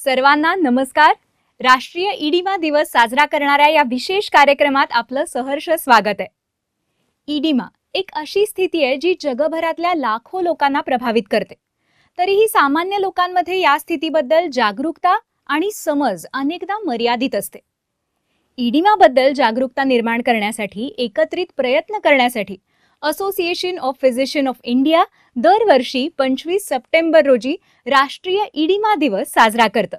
सर्वांना नमस्कार. राष्ट्रीय इडिमा दिवस साजरा करणाऱ्या या विशेष कार्यक्रमात आपलं सहर्ष स्वागत आहे. इडिमा एक अशी स्थिती आहे जी जगभरातल्या लाखो लोकांना प्रभावित करते. तरीही सामान्य लोकांमध्ये या स्थितीबद्दल जागरूकता आणि समज अनेकदा मर्यादित असते. इडिमाबद्दल जागरूकता निर्माण करण्यासाठी एकत्रित प्रयत्न करण्यासाठी association of physician of India दरवर्षी 25 सप्टेंबर रोजी राष्ट्रीय इडिमा दिवस साजरा करतं.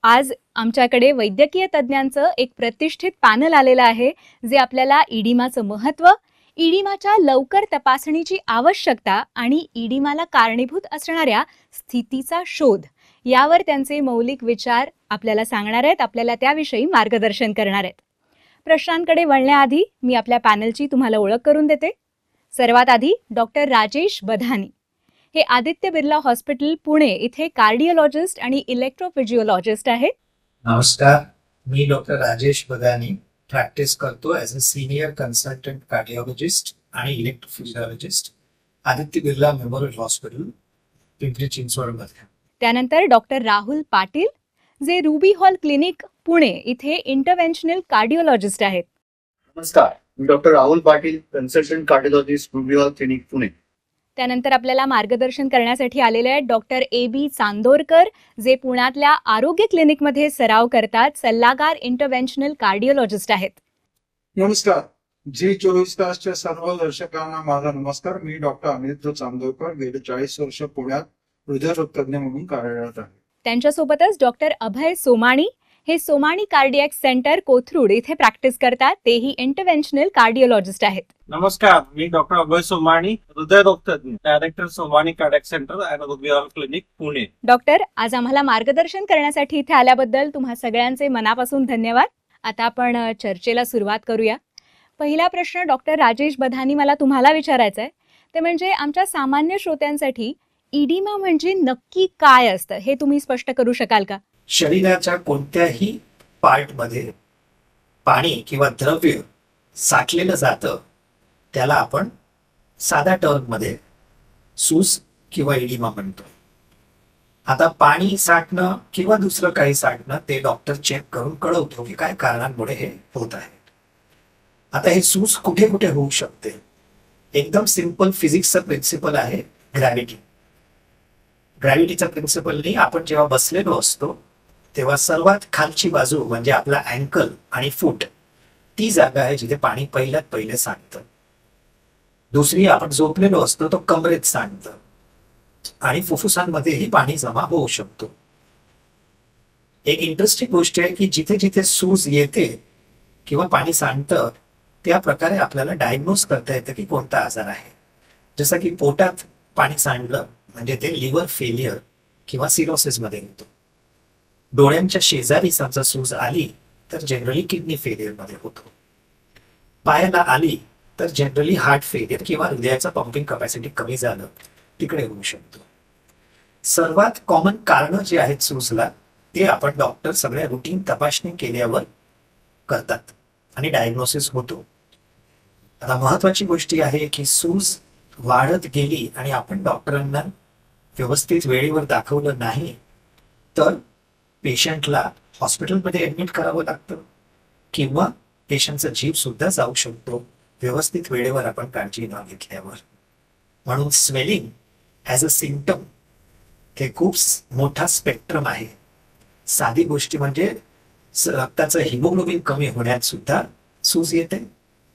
आज आमच्याकडे वैद्यकीय तज्ज्ञांचं एक प्रतिष्ठित पॅनल आलेलं आहे जे आपल्याला इडिमाचं महत्त्व, इडिमाच्या लवकर तपासणीची आवश्यकता आणि इडिमाला कारणीभूत असणाऱ्या स्थितीचा शोध यावर त्यांचे मौलिक विचार आपल्याला सांगणार आहेत, आपल्याला त्याविषयी मार्गदर्शन करणार आहेत. प्रश्नांकडे वळण्याआधी मी आपल्या पॅनलची तुम्हाला ओळख करून देते. सर्वात आधी डॉक्टर राजेश बधानी हे आदित्य बिर्ला हॉस्पिटल पुणे इथे कार्डिओलॉजिस्ट आणि इलेक्ट्रोफिजिओलॉजिस्ट आहेत. नमस्कार, मी डॉक्टर राजेश बधानी प्रॅक्टिस करतो as a senior consultant cardiologist आणि इलेक्ट्रोफिजिओलॉजिस्ट आदित्य बिर्ला मेमोरियल हॉस्पिटल पिंपरी चिंचवडमध्ये. त्यानंतर डॉक्टर राहुल पाटील जे रुबी हॉल क्लिनिक पुणे इथे इंटरव्हेन्शनल कार्डिओलॉजिस्ट आहेत. नमस्कार, मी doctor Rahul Patil, consultant cardiologist Ruby Hall Clinic Pune. त्यानंतर आपल्याला मार्गदर्शन करण्यासाठी आलेले आहेत डॉक्टर AB चांदोरकर जे पुण्यातल्या आरोग्य क्लिनिकमध्ये सराव करतात, सल्लागार इंटरव्हेन्शनल कार्डिओलॉजिस्ट आहेत. नमस्कार, G24 तासच्या सर्व दर्शकांना माझा नमस्कार. मी डॉक्टर अमित चांदोरकर, गेले 40 वर्ष पुण्यात हृदयरोगतज्ञ म्हणून कार्यरत आहे. त्यांच्यासोबतच डॉक्टर अभय सोमाणी हे सोमाणी कार्डियक सेंटर कोथरूड इथे प्रॅक्टिस करतात, तेही इंटरव्हेन्शनल कार्डिओलॉजिस्ट आहेत. नमस्कार, मी डॉक्टर अभय सोमाणी, हृदयरोगतज्ञ, director Somani cardiac centre and Ruby Hall Clinic Pune. Doctor, आज आम्हाला मार्गदर्शन करण्यासाठी इथे आल्याबद्दल तुम्हा सगळ्यांचे मनापासून धन्यवाद. आता आपण चर्चेला सुरुवात करूया. पहिला प्रश्न डॉक्टर राजेश बधानी मला तुम्हाला विचारायचा आहे, ते म्हणजे आमच्या सामान्य श्रोत्यांसाठी इडिमा म्हणजे नक्की काय असतं हे तुम्ही स्पष्ट करू शकाल का? शरीराच्या कोणत्याही पार्टमध्ये पाणी किंवा द्रव्य साठलेलं जातं त्याला आपण साध्या टर्ममध्ये सूज किंवा इडिमा म्हणतो. आता पाणी साठणं किंवा दुसरं काही साठणं ते डॉक्टर चेक करून कळवतो की काय कारणांमुळे हे होत आहे. आता हे सूज कुठे कुठे होऊ शकते? एकदम सिंपल फिजिक्सचा प्रिन्सिपल आहे ग्रॅव्हिटी. ग्रॅव्हिटीच्या प्रिन्सिपलनी आपण जेव्हा बसलेलो असतो तेव्हा सर्वात खालची बाजू म्हणजे आपला अँकल आणि फूट ती जागा आहे जिथे पाणी पहिल्यात पहिले सांडतं. दुसरी आपण झोपलेलो असतो तो कमरेत सांडतं आणि फुफ्फुसांमध्येही पाणी जमा होऊ शकतो. एक इंटरेस्टिंग गोष्ट आहे की जिथे जिथे सूज येते किंवा पाणी सांडतं त्या प्रकारे आपल्याला डायग्नोज करता येतं की कोणता आजार आहे. जसं की पोटात पाणी सांडलं म्हणजे ते लिव्हर फेलियर किंवा सिरोसिस मध्ये होतो. डोळ्यांच्या शेजारी समजा सूज आली तर जनरली किडनी फेलियर मध्ये होतो. पायाला आली तर जनरली हार्ट फेलियर किंवा हृदयाचं पंपिंग कपॅसिटी कमी झालं तिकडे होऊ शकतो. सर्वात कॉमन कारण जे आहेत सूजला ते आपण डॉक्टर सगळ्या रुटीन तपासणी केल्यावर करतात आणि डायग्नोसिस होतो. आता महत्वाची गोष्ट आहे की सूज वाढत गेली आणि आपण डॉक्टरांना व्यवस्थित वेळेवर दाखवलं नाही तर पेशंटला हॉस्पिटलमध्ये ऍडमिट करावं लागतं किंवा पेशंटचा जीव सुद्धा जाऊ शकतो व्यवस्थित वेळेवर आपण काळजी न घेतल्यावर. म्हणून स्वेलिंग ॲज अ सिम्पटम हे खूप मोठा स्पेक्ट्रम आहे. साधी गोष्टी म्हणजे रक्ताचं हिमोग्लोबिन कमी होण्यात सुद्धा सूज येते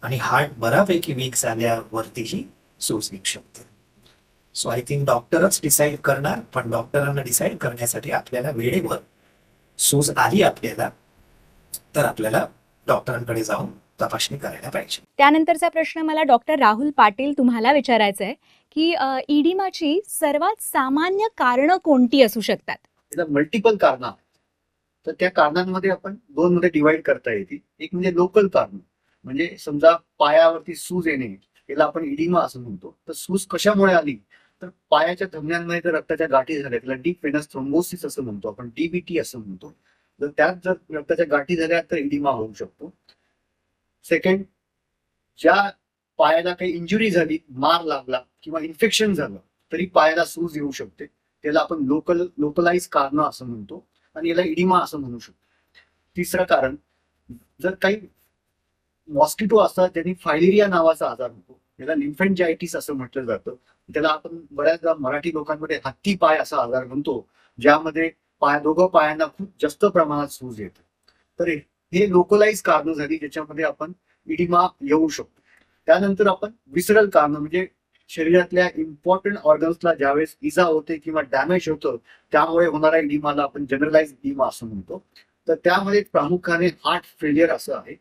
आणि हार्ट बऱ्यापैकी वीक झाल्यावरतीही सूज येऊ शकते. सो आय थिंक डॉक्टरच डिसाईड करणार, पण डॉक्टरांना डिसाईड करण्यासाठी आपल्याला वेळेवर सूज आली आपल्याला तर आपल्याला डॉक्टरांकडे जाऊन तपासणी करायला पाहिजे. त्यानंतरचा प्रश्न मला डॉक्टर राहुल पाटील तुम्हाला विचारायचा आहे की इडिमाची सर्वात सामान्य कारणं कोणती असू शकतात? मल्टिपल कारण आहेत, तर त्या कारणांमध्ये आपण दोन मध्ये डिवाइड करता येतील. एक म्हणजे लोकल कारण, म्हणजे समजा पायावरती सूज येणे याला आपण इडिमा असं म्हणतो. तर सूज कशामुळे आली तर पायाच्या धमन्यांमध्ये जर रक्ताच्या गाठी झाल्या त्याला डीप वेनस थ्रोम्बोसिस असं म्हणतो आपण, DVT असं म्हणतो. जर त्यात जर रक्ताच्या गाठी झाल्या तर इडिमा होऊ शकतो. सेकंड, ज्या पायाला काही इंजुरी झाली, मार लागला किंवा इन्फेक्शन झालं तरी पायाला सूज येऊ शकते, त्याला आपण लोकलाइज कारण असं म्हणतो. आणि याला इडिमा असं म्हणू शकतो. तिसरं कारण, जर काही मॉस्किटो असतात त्यांनी फायलेरिया नावाचा आजार होतो, त्याला लिम्फेंजायटिस असं म्हटलं जातं. त्याला आपण बऱ्याचदा मराठी लोकांमध्ये हत्ती पाय असा आजार म्हणतो, ज्यामध्ये दोघं पायांना खूप जास्त प्रमाणात सूज येते. तर हे लोकलाइज कारणं झाली ज्याच्यामध्ये आपण इडिमा येऊ शकतो. त्यानंतर आपण विसरल कारणं, म्हणजे शरीरातल्या इम्पॉर्टंट ऑर्गन्सला ज्यावेळेस इजा होते किंवा डॅमेज होतं त्यामुळे होणारा इडिमाला आपण जनरलाइज इडिमा असं म्हणतो. तर त्यामध्ये प्रामुख्याने हार्ट फेलियर असं आहे,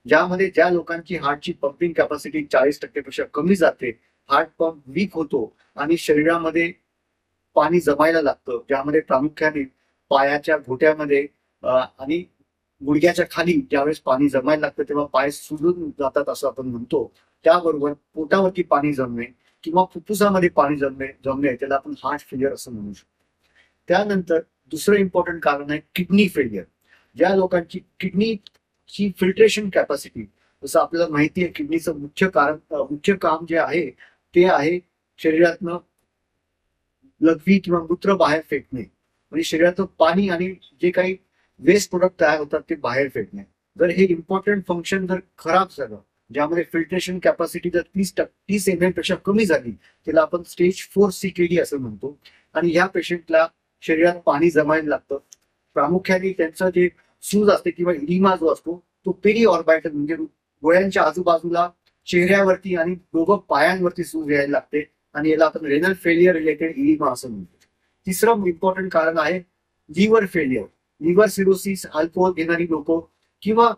ज्यामध्ये ज्या लोकांची हार्टची पंपिंग कॅपॅसिटी 40% कमी जाते, हार्ट पंप वीक होतो आणि शरीरामध्ये पाणी जमायला लागतं, ज्यामध्ये प्रामुख्याने पायाच्या घोट्यामध्ये आणि गुडघ्याच्या खाली ज्यावेळेस पाणी जमायला लागतं तेव्हा पाय सुजून जातात असं आपण म्हणतो. त्याबरोबर पोटावरती पाणी जमणे किंवा फुफ्फुसामध्ये पाणी जमणे त्याला आपण हार्ट फेलियर असं म्हणू शकतो. त्यानंतर दुसरं इम्पॉर्टंट कारण आहे किडनी फेलियर. ज्या लोकांची किडनीची फिल्ट्रेशन कॅपॅसिटी, जसं आपल्याला माहिती आहे किडनीचं मुख्य काम जे आहे ते आहे शरीरातनं लघवी किंवा मूत्र बाहेर फेकणे, म्हणजे शरीरातलं पाणी आणि जे काही वेस्ट प्रोडक्ट तयार होतात ते बाहेर फेकणे. जर हे इम्पॉर्टंट फंक्शन जर खराब झालं, ज्यामध्ये फिल्ट्रेशन कॅपॅसिटी जर 30 ml पेक्षा कमी झाली, त्याला आपण स्टेज 4 CKD असं म्हणतो. आणि ह्या पेशंटला शरीरात पाणी जमायला लागतं. प्रामुख्याने त्यांचं जे सूज असते किंवा इडिमा जो असतो तो पेरी ऑर्बायटल, म्हणजे डोळ्यांच्या आजूबाजूला, चेहऱ्यावरती आणि दोघं पायांवरती सूज यायला लागते आणि याला आपण रेनल फेलियर रिलेटेड इडिमा असं म्हणतो. तिसरं इम्पॉर्टंट कारण आहे liver failure. Liver cirrhosis, alcohol घेणारी लोक किंवा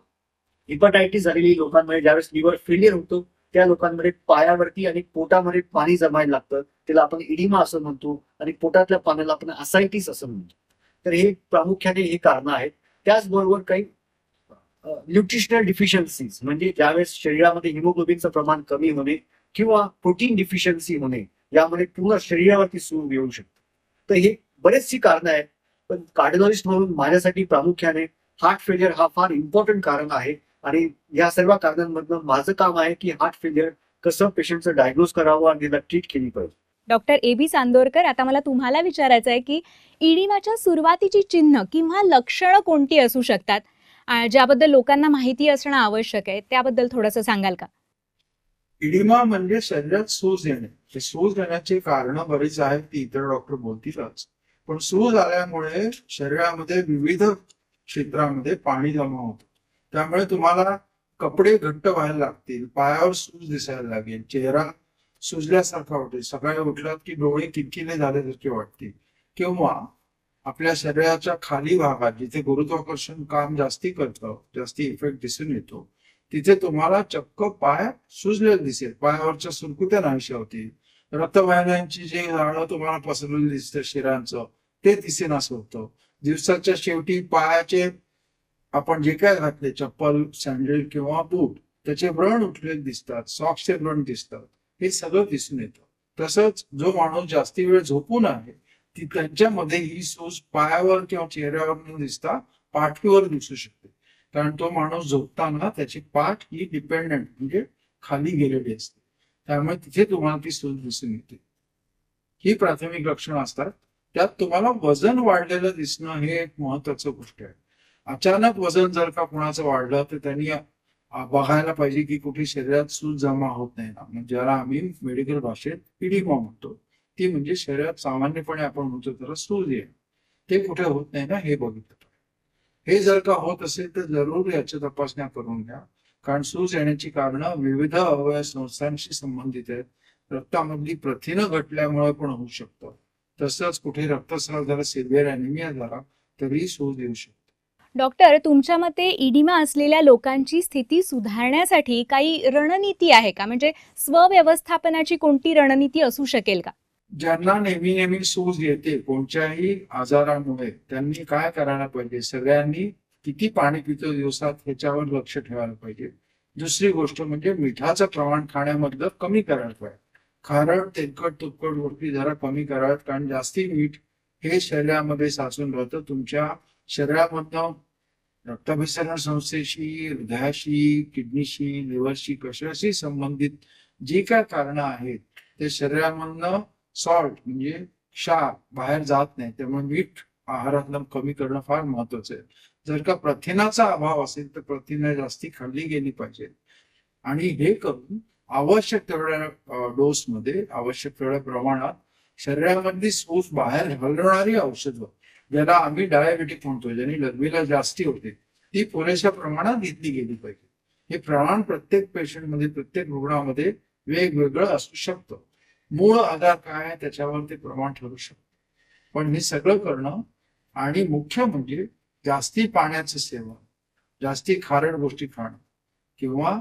हिपॅटायटिस झालेली लोकांमध्ये ज्यावेळेस लिव्हर फेलियर होतो त्या लोकांमध्ये पायावरती आणि पोटामध्ये पाणी जमायला लागतं, त्याला आपण इडिमा असं म्हणतो. आणि पोटातल्या पाण्याला आपण असायटिस असं म्हणतो. तर हे प्रामुख्याने हे कारणं आहेत. त्याचबरोबर काही न्यूट्रिशनल डिफिशियन्सीज, म्हणजे ज्यावेळेस शरीरामध्ये हिमोग्लोबिनचं प्रमाण कमी होणे किंवा प्रोटीन डिफिशियन्सी होणे, यामध्ये पूर्ण शरीरावरती सूज येऊ शकते. तर हे बरेचशी कारणं आहेत, पण कार्डिओलॉजिस्ट म्हणून माझ्यासाठी प्रामुख्याने हार्ट फेलियर हा फार इम्पॉर्टंट कारण आहे. आणि या सर्व कारणांमधनं माझं काम आहे की हार्ट फेलियर कसं पेशंटचं डायग्नोज करावं आणि त्याला ट्रीट केली पाहिजे. डॉक्टर AB चांदोरकर, आता मला तुम्हाला विचारायचं आहे की इडिमाच्या सुरुवातीची चिन्ह किंवा लक्षणं कोणती असू शकतात, ज्याबद्दल लोकांना माहिती असणं आवश्यक आहे, त्याबद्दल थोडंसं सांगाल का? इडिमा म्हणजे शरीरात सूज येणे. हे सूज येण्याची कारणं बरीच आहेत, ती इतर डॉक्टर बोलतीलच. पण सूज आल्यामुळे शरीरामध्ये विविध क्षेत्रामध्ये पाणी जमा होतं. त्यामुळे तुम्हाला कपडे घट्ट व्हायला लागतील, पायावर सूज दिसायला लागेल, चेहरा सुजल्यासारखा वाटेल, सकाळी उठलात की डोळे किलकिले झाल्यासारखे वाटतील, किंवा आपल्या शरीराच्या खाली भागात जिथे गुरुत्वाकर्षण काम जास्ती करतं, जास्ती इफेक्ट दिसून येतो, तिथे तुम्हाला चक्क पाय सुजलेले दिसेल, पायावरच्या सुरकुत्या नाहीशा होतील, रक्तवाहिन्यांची जे जाळं तुम्हाला पसरलेलं दिसतं शिरांचं ते दिसेनासं होतं. दिवसाच्या शेवटी पायाचे आपण जे काय घातले, चप्पल, सँडल किंवा बूट, त्याचे व्रण उठलेले दिसतात, सॉक्सचे व्रण दिसतात, हे सगळं दिसून येतं. तसंच जो माणूस जास्ती वेळ झोपून आहे ती त्यांच्यामध्ये ही सूज पायावर किंवा चेहऱ्यावर न दिसता पाठीवर दिसू शकते, कारण तो माणूस झोपताना त्याची पाठ ही डिपेंडंट म्हणजे खाली गेलेली असते, त्यामुळे तिथे तुम्हाला ती सूज दिसून येते. ही प्राथमिक लक्षणं असतात. त्यात तुम्हाला वजन वाढलेलं दिसणं हे एक महत्वाचं गोष्ट आहे. अचानक वजन जर का कोणाचं वाढलं तर त्यांनी बघायला पाहिजे की कुठे शरीरात सूज जमा होत नाही ना, म्हणजे ज्याला आम्ही मेडिकल भाषेत इडिमा म्हणतो, ती म्हणजे शरीरात सामान्यपणे आपण म्हणतो त्याला सूज आहे, ते कुठे होत नाही ना हे बघितलं. हे जर का होत असेल तर जरूर याच्या तपासण्या करून घ्या, कारण सूज येण्याची कारणं विविध अवयव संस्थांशी संबंधित आहेत. रक्तामधली प्रथिनं घटल्यामुळे पण होऊ शकतं. तसंच कुठे रक्तस्राव झाला, सिव्हिअर अॅनिमिया झाला तरी सूज येऊ शकते. डॉक्टर, तुमच्या मते इडिमा असलेल्या लोकांची स्थिती सुधारण्यासाठी काही रणनीती आहे का? म्हणजे स्वव्यवस्थापनाची कोणती रणनीती असू शकेल का? ज्यांना नेहमी सूज येते कोणत्याही आजारामुळे, त्यांनी काय करायला पाहिजे? सगळ्यांनी किती पाणी पितो दिवसात ह्याच्यावर लक्ष ठेवायला पाहिजे. दुसरी गोष्ट म्हणजे मिठाचं प्रमाण खाण्यामधलं कमी करायला पाहिजे. खारट, तेलकट, तुपकट गोष्टी जरा कमी कराव्यात, कारण जास्ती मीठ हे शरीरामध्ये साचून राहतं. तुमच्या शरीरामधनं रक्ताभिसरण संस्थेशी, हृदयाशी, किडनीशी, लिव्हरशी, कशाशी संबंधित जी काय कारणं आहेत ते शरीरामधनं सॉल्ट म्हणजे क्षार बाहेर जात नाही, त्यामुळे मीठ आहारातलं कमी करणं फार महत्वाचं आहे. जर का प्रथिनाचा अभाव असेल तर प्रथिने जास्ती खाल्ली गेली पाहिजे आणि हे करून आवश्यक तेवढ्या डोसमध्ये आवश्यक तेवढ्या प्रमाणात शरीरामधली सूज बाहेर हलवणारी औषधं, ज्याला आम्ही डायबेटिक म्हणतो, ज्याने लघवीला जास्ती होते, ती पुरेशा प्रमाणात घेतली गेली पाहिजे. हे प्रमाण प्रत्येक पेशंटमध्ये, प्रत्येक रुग्णामध्ये वेगवेगळं असू शकतं. मूळ आजार काय आहे त्याच्यावर ते प्रमाण ठरू शकतं. पण हे सगळं करणं आणि मुख्य म्हणजे जास्ती पाण्याचं सेवन, जास्ती खारट गोष्टी खाणं किंवा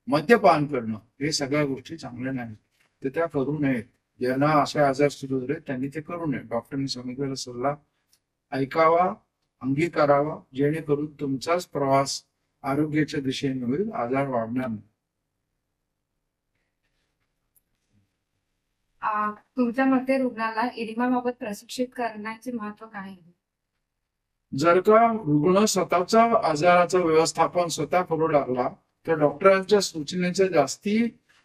मद्यपान करणं, हे सगळ्या गोष्टी चांगल्या नाहीत. तर त्या करू नयेत. ज्यांना असे आजार सुरू झाले त्यांनी ते करू नये. डॉक्टरांनी सांगितलेला सल्ला ऐकावा, अंगीकारावा, जेणेकरून तुमचाच प्रवास आरोग्याच्या दिशेने होईल, आजार वाढणार नाही. तुमच्या मते रुग्णाला इडिमाबाबत प्रशिक्षित करण्याचे महत्व काय आहे? जर का रुग्ण स्वतःचा आजाराचं व्यवस्थापन स्वतः करू लागला तर डॉक्टरांच्या सूचनेच्या जास्ती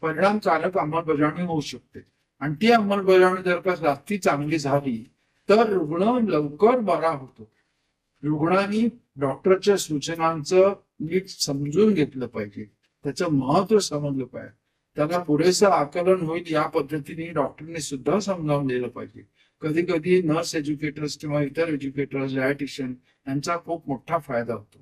परिणामकारक अंमलबजावणी होऊ शकते. आणि ती अंमलबजावणी जर का जास्ती चांगली झाली तर रुग्ण लवकर बरा होतो. रुग्णांनी डॉक्टरच्या सूचनांचं नीट समजून घेतलं पाहिजे, त्याचं महत्व समजलं पाहिजे, त्याला पुरेसं आकलन होईल या पद्धतीने डॉक्टरने सुद्धा समजावून दिलं पाहिजे. कधी कधी नर्स एज्युकेटर्स किंवा इतर एज्युकेटर्स, डायटिशियन यांचा खूप मोठा फायदा होतो.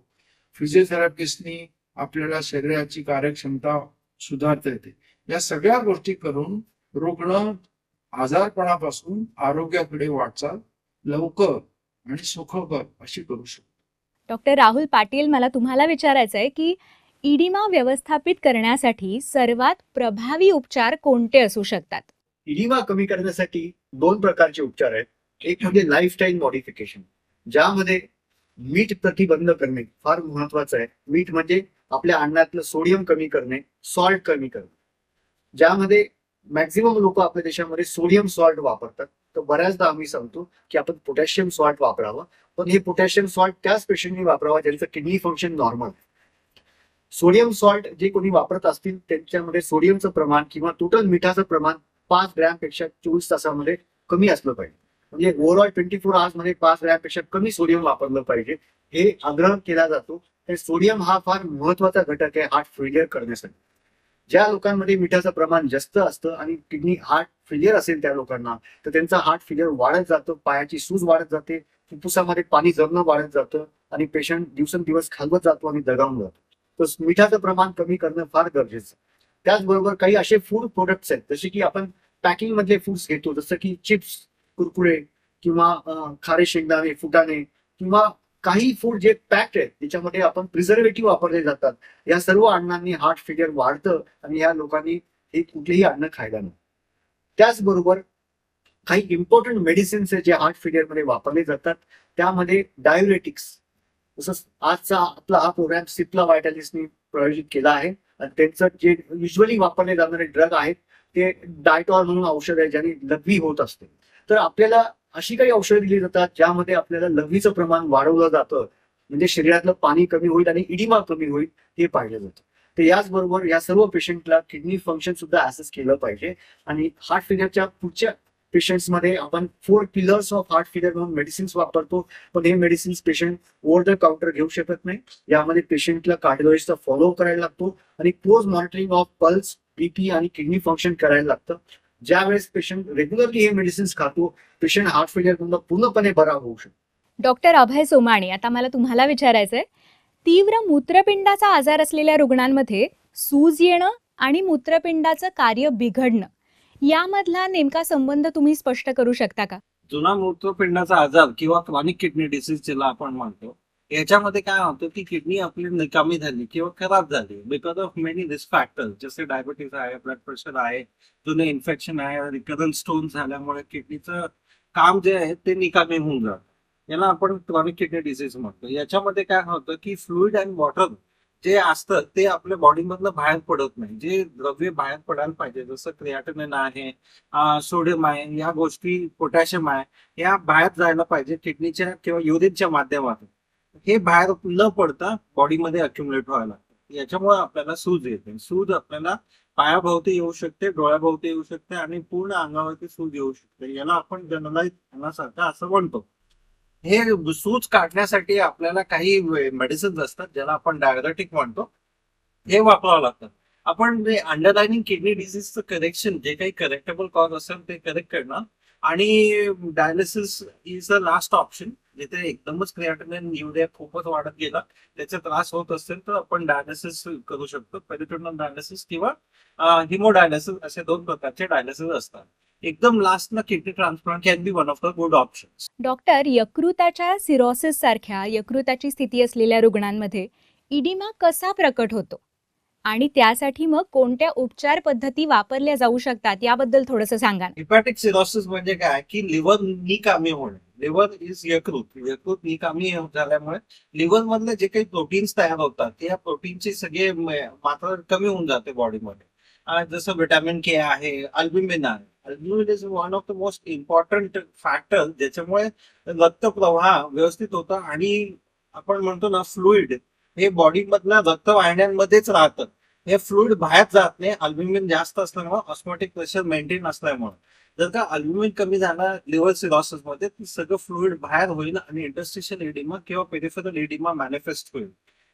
फिजिओथेरपिस्टनी आपल्याला शरीराची कार्यक्षमता सुधारता येते. या सगळ्या गोष्टी करून रुग्ण आजारपणापासून आरोग्याकडे वाटचाल लवकर आणि सुखकर अशी करू शकतो. डॉक्टर राहुल पाटील, मला तुम्हाला विचारायचं आहे की इडिमा व्यवस्थापित करण्यासाठी सर्वात प्रभावी उपचार कोणते असू शकतात? इडिमा कमी करण्यासाठी 2 प्रकारचे उपचार आहेत. एक म्हणजे लाईफस्टाईल मॉडिफिकेशन, ज्यामध्ये मीठ प्रतिबंध करणे फार महत्वाचं आहे. मीठ म्हणजे आपल्या अन्नातलं सोडियम कमी करणे, सॉल्ट कमी करणे. ज्यामध्ये मॅक्झिमम लोक आपल्या देशामध्ये सोडियम सॉल्ट वापरतात, तर बऱ्याचदा आम्ही सांगतो की आपण पोटॅशियम सॉल्ट वापरावं. पण हे पोटॅशियम सॉल्ट त्याच पेशंटनी वापरावा ज्यांचं किडनी फंक्शन नॉर्मल आहे. सोडियम सॉल्ट जे कोणी वापरत असतील त्यांच्यामध्ये सोडियमचं प्रमाण किंवा टोटल मिठाचं प्रमाण 5 ग्रॅमपेक्षा 24 तासामध्ये कमी असलं पाहिजे. म्हणजे ओव्हरऑल 24 आवर्स मध्ये 5 ग्रॅमपेक्षा कमी सोडियम वापरलं पाहिजे, हे आग्रह केला जातो. तर सोडियम हा फार महत्वाचा घटक आहे हार्ट फेलियर करण्यासाठी. ज्या लोकांमध्ये मिठाचं प्रमाण जास्त असतं आणि किडनी हार्ट फेलियर असेल त्या लोकांना, तर त्यांचा हार्ट फेलियर वाढत जातं, पायाची सूज वाढत जाते, फुफ्फुसामध्ये पाणी जमणं वाढत जातं आणि पेशंट दिवसेंदिवस खालवत जातो आणि दगावून जातो. तर मिठाचं प्रमाण कमी करणं फार गरजेचं. त्याचबरोबर काही असे फूड प्रोडक्ट्स आहेत जसे की आपण पॅकिंग मधले फूड्स घेतो, जसं की चिप्स, कुरकुरे किंवा खारे शेंगदाणे, फुटाणे किंवा काही फूड जे पॅक्ड आहेत त्याच्यामध्ये आपण प्रिझर्वेटिव्ह वापरले जातात. या सर्व अन्नांनी हार्ट फेलियर वाढतं आणि या लोकांनी हे कुठलेही अन्न खायला नाही. त्याचबरोबर काही इम्पॉर्टंट मेडिसिन्स आहेत जे हार्ट फेलियर मध्ये वापरले जातात. त्यामध्ये डायुरेटिक्स, तसंच आजचा आपला हा प्रोग्राम सिप्ला व्हायटॅलिसनी प्रायोजित केला आहे आणि त्यांचं जे युजली वापरले जाणारे ड्रग आहेत ते डायटॉल म्हणून औषध आहे ज्याने लघवी होत असते. तर आपल्याला अशी काही औषधं दिली जातात ज्यामध्ये आपल्याला लघवीचं प्रमाण वाढवलं जातं, म्हणजे शरीरातलं पाणी कमी होईल आणि इडिमा कमी होईल हे पाहिलं जातं. तर याचबरोबर या सर्व पेशंटला किडनी फंक्शन सुद्धा असेस केलं पाहिजे. आणि हार्ट फेलियरच्या पुढच्या पेशंट्समध्ये आपण 4 पिलर्स ऑफ हार्ट फेलियर म्हणून मेडिसिन्स वापरतो. पण हे medicines patient over the counter घेऊ शकत नाही. यामध्ये पेशंटला कार्डिओलॉजिस्टचा फॉलो करायला लागतो आणि close monitoring of pulse, BP आणि किडनी फंक्शन करायला लागतं. ज्यावेळेस पेशंट रेग्युलरली हे मेडिसिन्स खातो, पेशंट हार्ट फेलियर पूर्णपणे बरा होऊ शकतो. डॉक्टर अभय सोमाणी, आता मला तुम्हाला विचारायचंय, तीव्र मूत्रपिंडाचा आजार असलेल्या रुग्णांमध्ये सूज येणं आणि मूत्रपिंडाचं कार्य बिघडणं यामधला नेमका संबंध तुम्ही स्पष्ट करू शकता का? जुना मूत्रपिंडाचा आजार किंवा क्रॉनिक किडनी डिसीज ज्याला आपण म्हणतो, याच्यामध्ये काय होतं की किडनी आपली निकामी झाली किंवा खराब झाली because of many risk factors, जसे डायबिटीज आहे, ब्लड प्रेशर आहे, जुने इन्फेक्शन आहे, रिकरंट स्टोन झाल्यामुळे किडनीचं काम जे आहे ते निकामी होऊन जातं. याला आपण क्रॉनिक किडनी डिसीज म्हणतो. याच्यामध्ये काय होतं की फ्लुइड अँड वॉटर जे असतं ते आपल्या बॉडीमधनं बाहेर पडत नाही. जे द्रव्य बाहेर पडायला पाहिजे, जसं क्रिएटिनिन आहे, सोडियम आहे, या गोष्टी, पोटॅशियम आहे, या बाहेर जायला पाहिजे किडनीच्या किंवा युरिनच्या माध्यमातून. हे बाहेर न पडता बॉडीमध्ये अक्युमुलेट व्हायला लागतं. याच्यामुळे आपल्याला सूज येते. सूज आपल्याला पायाभोवती येऊ शकते, डोळ्याभोवती येऊ शकते आणि पूर्ण अंगावरती सूज येऊ शकते. याला आपण जनरलाइज होण्यासारखं असं म्हणतो. हे सूज काढण्यासाठी आपल्याला काही मेडिसिन्स असतात ज्याला आपण डायरेटिक म्हणतो, हे वापरावं लागतं. आपण जे अंडरलाइनिंग किडनी डिसीजचं करेक्शन, जे काही करेक्टेबल कॉज असेल ते करेक्ट करणं, आणि dialysis is the last option. जिथे एकदमच क्रिएटिनिन युरिया खूपच वाढत गेला, त्याचा त्रास होत असेल तर आपण डायलिसिस करू शकतो. पेरिटोनियल डायलिसिस किंवा हिमोडायलिसिस असे 2 प्रकारचे डायलिसिस असतात. एकदम लास्टला kidney transplant can be one of the good options. Doctor, यकृताच्या सिरोसिस सारख्या यकृताची स्थिती असलेल्या रुग्णांमध्ये इडिमा कसा प्रकट होतो आणि त्यासाठी मग कोणत्या उपचार पद्धती वापरल्या जाऊ शकतात याबद्दल थोडंसं सांगा ना. हिपॅटिक सिरोसिस म्हणजे काय की लिव्हर निकामी होणे. लिव्हर इज यकृत निकामी झाल्यामुळे लिव्हर मधले जे काही प्रोटीन्स तयार होतात त्या प्रोटीनची सगळे मात्रा कमी होऊन जाते बॉडीमध्ये. जसं विटॅमिन के आहे, अल्ब्युमिन आहे. Albumin is one of the most important factor ज्याच्यामुळे रक्तप्रवाह व्यवस्थित होता आणि आपण म्हणतो ना फ्लुइड हे बॉडी मधल्या रक्तवाहिन्यांमध्येच राहतं. हे फ्लुइड बाहेर जात नाही अल्ब्युमिन जास्त असल्यामुळे, ऑस्मोटिक प्रेशर मेंटेन असल्यामुळे. जर का अल्ब्युमिन कमी झाला लिव्हर सिरोसिस मध्ये तर सगळं फ्लुइड बाहेर होईल आणि इंटरस्टिशियल एडिमा किंवा पेरिफेरल एडिमा मॅनिफेस्ट होईल.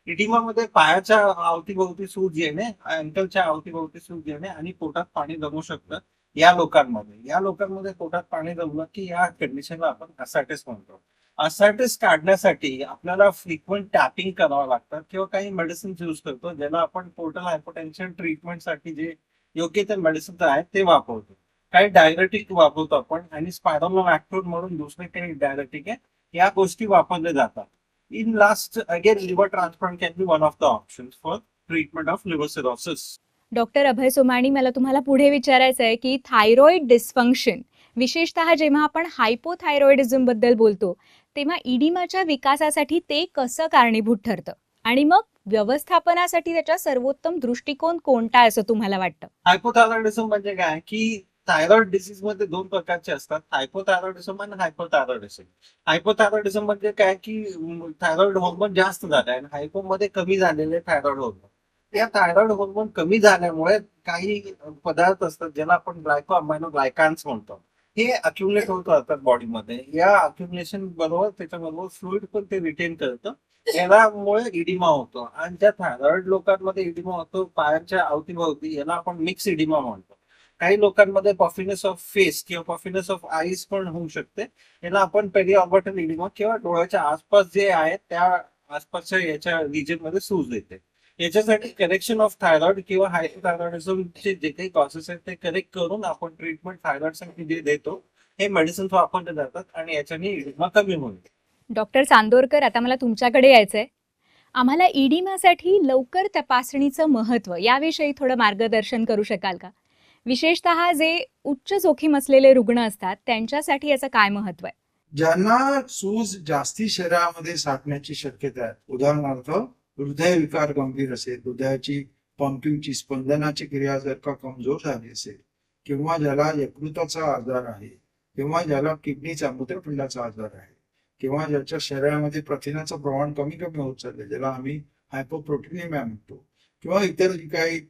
एडिमा मध्ये पायाच्या अवतीभोवती सूज येणे, अँकलच्या अवतीभोवती सूज येणे आणि पोटात पाणी जमू शकतं. या लोकांमध्ये पोटात पाणी जमलं की या कंडिशनला आपण असायटिस म्हणतो. असायटिस काढण्यासाठी आपल्याला फ्रिक्वेंट टॅपिंग करावं लागतं किंवा काही मेडिसिन यूज करतो ज्याला आपण पोर्टल हायपोटेन्शन ट्रीटमेंटसाठी जे योग्य ते मेडिसिन आहेत ते वापरतो. काही डायरेटिक वापरतो आपण आणि स्पायरोलॅक्टोन म्हणून दुसरे काही डायरेटिक आहे, या गोष्टी वापरल्या जातात. In last again liver transplant can be one of the option for treatment of liver cirrhosis. Doctor Abhay Somani, मला तुम्हाला पुढे विचारायचं आहे की थायरॉइड डिस्फंक्शन, विशेषतः जेव्हा आपण हायपोथायरॉइडिझम बद्दल बोलतो तेव्हा इडिमाच्या विकासासाठी ते कसं कारणीभूत ठरतं आणि मग व्यवस्थापनासाठी त्याचा सर्वोत्तम दृष्टिकोन कोणता आहे असं तुम्हाला वाटतं? हायपोथायरॉइडिझम म्हणजे काय की थायरॉइड डिसीज मध्ये 2 प्रकारचे असतात, हायपोथायरॉइडिझम आणि हायपोथायरॉइडिझम. हायपोथायरॉइडिझम म्हणजे काय की थायरॉइड हॉर्मोन जास्त झाले आणि हायपो मध्ये कमी झालेले थायरॉइड हॉर्मोन. या थायरॉइड हॉर्मोन कमी झाल्यामुळे काही पदार्थ असतात ज्याला आपण ग्लायकोअमायनोग्लायकॅन्स म्हणतो, हे अक्युमुलेट होत राहतात बॉडीमध्ये. या अक्युमुलेशन बरोबर त्याच्याबरोबर फ्लुइड पण ते रिटेन करतं, यामुळे इडिमा होतो. आणि ज्या थायरॉइड लोकांमध्ये इडिमा होतो पायांच्या अवतीभोवती, याला आपण मिक्स इडिमा म्हणतो. काही लोकांमध्ये पफिनेस ऑफ फेस किंवा पफिनेस ऑफ आईज पण होऊ शकते, याला आपण पेरिऑर्बिटल इडिमा किंवा डोळ्याच्या आसपास जे आहे त्या आसपासच्या याच्या रिजन मध्ये सूज येते. याच्यासाठी करेक्शन ऑफ थायरॉइड किंवा हायपोथायरॉइडिझमचे जे काही कॉसेस आहेत ते करेक्ट करून आपण ट्रीटमेंट थायरॉइडसाठी जे देतो हे मेडिसिन्स वापरले जातात आणि याच्याने इडिमा कमी होईल. डॉक्टर चांदोरकर, आता मला तुमच्याकडे यायचंय. आम्हाला इडिमासाठी लवकर तपासणीचं महत्त्व याविषयी थोडं मार्गदर्शन करू शकाल का? विशेषतः जे उच्च जोखीम असलेले रुग्ण असतात त्यांच्यासाठी याचं काय महत्त्व आहे? ज्यांना सूज जास्ती शरीरामध्ये साठण्याची शक्यता आहे, उदाहरणार्थ हृदयविकार गंभीर असेल, हृदयाची पंपिंगची स्पंदनाची क्रिया जर का कमजोर झाली असेल, किंवा ज्याला यकृताचा आजार आहे, किंवा ज्याला किडनीचा मूत्रपिंडाचा आजार आहे, किंवा ज्याच्या शरीरामध्ये प्रथिनाचं प्रमाण कमी होत चाललंय, ज्याला आम्ही हायपोप्रोटीनेमिया म्हणतो, किंवा इतर जी काही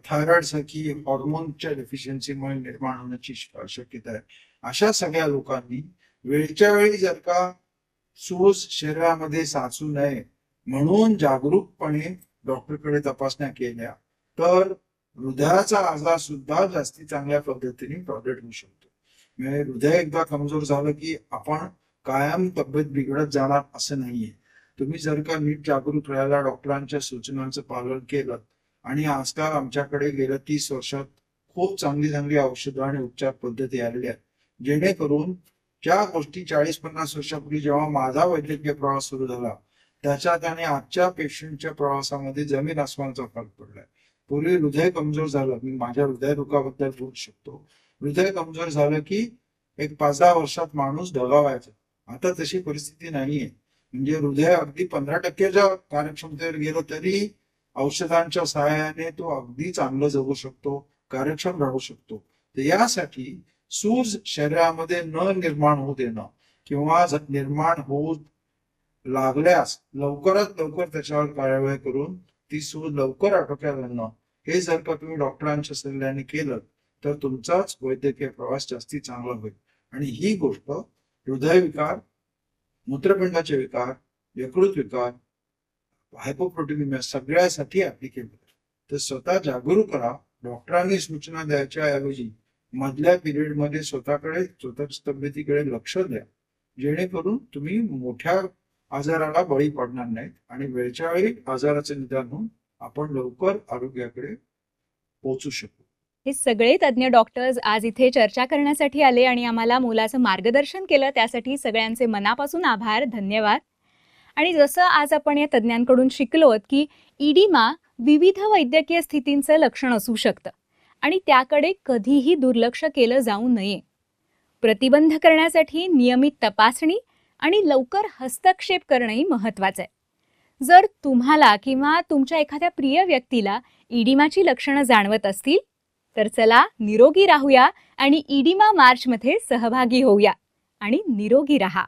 थायरॉइड सारखी हॉर्मोनच्या डेफिशियन्सीमुळे निर्माण होण्याची शक्यता आहे, अशा सगळ्या लोकांनी वेळच्या वेळी जर का सूज शरीरामध्ये साचू नये म्हणून जागरूकपणे डॉक्टरकडे तपासण्या केल्या तर हृदयाचा आजार सुद्धा जास्ती चांगल्या पद्धतीने टॉलरेट होऊ शकतो. म्हणजे हृदय एकदा कमजोर झालं की आपण कायम तब्येत बिघडत जाणार असं नाहीये. तुम्ही जर का नीट जागरूक राहायला डॉक्टरांच्या सूचनांचं पालन केलं, आणि आजकाल आमच्याकडे गेल्या 30 वर्षात खूप चांगली औषधं आणि उपचार पद्धती आलेल्या आहेत, जेणेकरून ज्या गोष्टी 40-50 वर्षापूर्वी जेव्हा माझा वैद्यकीय प्रवास सुरू झाला त्याच्यात आणि आजच्या पेशंटच्या प्रवासामध्ये जमीन आसमानाचा फरक पडलाय. पूर्वी हृदय कमजोर झालं, मी माझ्या हृदयरोगाबद्दल बोलू शकतो, हृदय कमजोर झालं की एक 5-10 वर्षात माणूस ढगावायचा. आता तशी परिस्थिती नाहीये. म्हणजे हृदय अगदी 15% कार्यक्षमतेवर गेलं तरी औषधांच्या सहाय्याने तो अगदी चांगलं जगू शकतो, कार्यक्षम राहू शकतो. तर यासाठी सूज शरीरामध्ये न निर्माण होऊ देणं किंवा निर्माण होऊ लागल्यास लवकरात लवकर त्याच्यावर कार्यवाही करून ती सूज लवकर आटोक्यात आणणं, हे जर का तुम्ही डॉक्टरांच्या सल्ल्याने केलं तर तुमचाच वैद्यकीय प्रवास जास्ती चांगला होईल. आणि ही गोष्ट हृदयविकार मूत्रपिंडाचे विकार, यकृत विकार, हायपोप्रोटीनिमिया सगळ्यासाठी ऍप्लिकेबल. तर स्वतः जागरूक राहा. डॉक्टरांनी सूचना द्यायच्या ऐवजी मधल्या पिरियडमध्ये स्वतःच्या तब्येतीकडे लक्ष द्या, जेणेकरून तुम्ही मोठ्या आजाराला बळी पडणार नाहीत आणि वेळच्या वेळी आजाराचे निदान होऊन आपण लवकर आरोग्याकडे पोहोचू शकू. हे सगळे तज्ज्ञ डॉक्टर्स आज इथे चर्चा करण्यासाठी आले आणि आम्हाला मोलाचं मार्गदर्शन केलं. त्यासाठी सगळ्यांचे मनापासून आभार, धन्यवाद. आणि जसं आज आपण या तज्ज्ञांकडून शिकलोत की इडिमा विविध वैद्यकीय स्थितींचं लक्षण असू शकतं आणि त्याकडे कधीही दुर्लक्ष केलं जाऊ नये. प्रतिबंध करण्यासाठी नियमित तपासणी आणि लवकर हस्तक्षेप करणंही महत्त्वाचं आहे. जर तुम्हाला किंवा तुमच्या एखाद्या प्रिय व्यक्तीला इडिमाची लक्षणं जाणवत असतील तर चला निरोगी राहूया आणि इडिमा मार्चमध्ये सहभागी होऊया आणि निरोगी राहा.